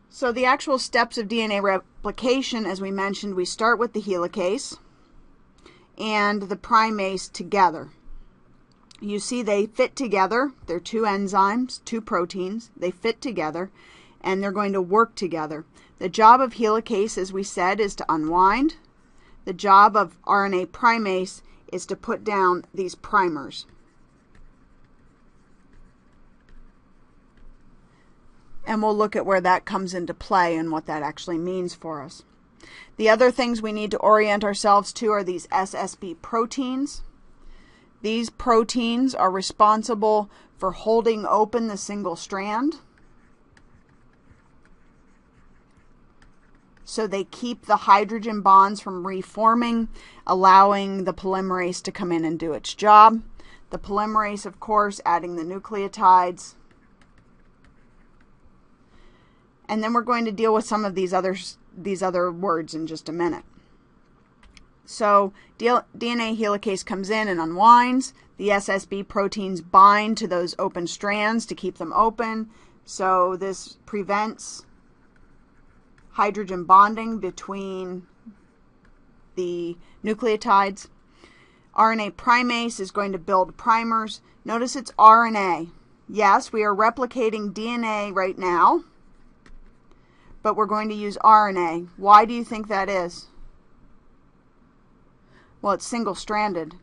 So the actual steps of DNA replication, as we mentioned, we start with the helicase and the primase together. You see they fit together. They're two enzymes, two proteins. They fit together, and they're going to work together. The job of helicase, as we said, is to unwind. The job of RNA primase is to put down these primers. And we'll look at where that comes into play and what that actually means for us. The other things we need to orient ourselves to are these Ssb proteins. These proteins are responsible for holding open the single strand. So they keep the hydrogen bonds from reforming, allowing the polymerase to come in and do its job. The polymerase, of course, adding the nucleotides. And then we're going to deal with some of these other words in just a minute. So DNA helicase comes in and unwinds. The Ssb proteins bind to those open strands to keep them open. So this prevents hydrogen bonding between the nucleotides. RNA primase is going to build primers. Notice it's RNA. Yes, we are replicating DNA right now, but we're going to use RNA. Why do you think that is? Well, it's single-stranded.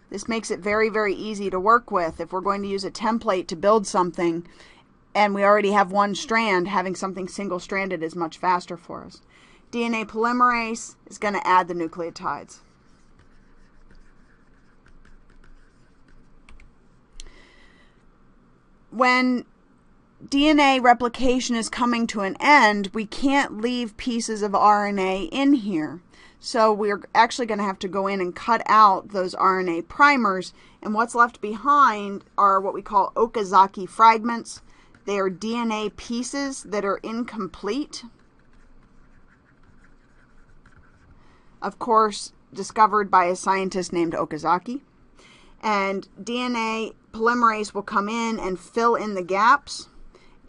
This makes it very, very easy to work with. If we're going to use a template to build something and we already have one strand, having something single-stranded is much faster for us. DNA polymerase is going to add the nucleotides. When DNA replication is coming to an end, we can't leave pieces of RNA in here. So we're actually going to have to go in and cut out those RNA primers, and what's left behind are what we call Okazaki fragments. They are DNA pieces that are incomplete. Of course, discovered by a scientist named Okazaki. And DNA polymerase will come in and fill in the gaps.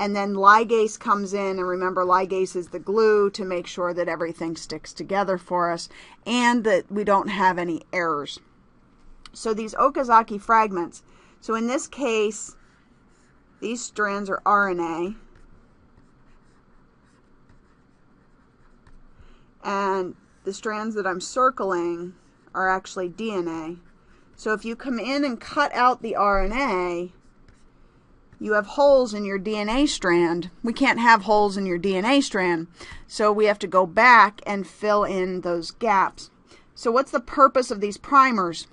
And then ligase comes in, and remember ligase is the glue to make sure that everything sticks together for us and that we don't have any errors. So these Okazaki fragments, so in this case, these strands are RNA, and the strands that I'm circling are actually DNA. So if you come in and cut out the RNA, you have holes in your DNA strand. We can't have holes in your DNA strand, so we have to go back and fill in those gaps. So what's the purpose of these primers?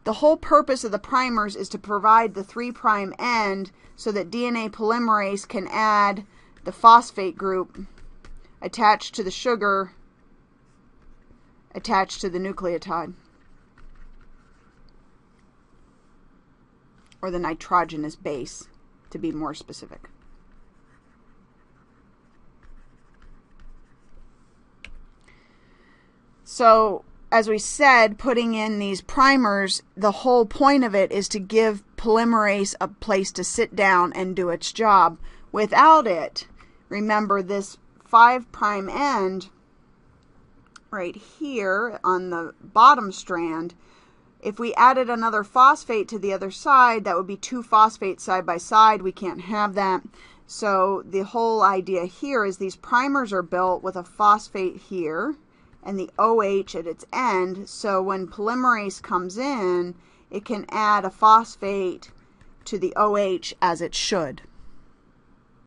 The whole purpose of the primers is to provide the 3' end so that DNA polymerase can add the phosphate group attached to the sugar attached to the nucleotide, or the nitrogenous base, to be more specific. So, as we said, putting in these primers, the whole point of it is to give polymerase a place to sit down and do its job. Without it, remember this 5' end right here on the bottom strand, if we added another phosphate to the other side, that would be 2 phosphates side by side. We can't have that. So the whole idea here is these primers are built with a phosphate here and the OH at its end. So when polymerase comes in, it can add a phosphate to the OH as it should.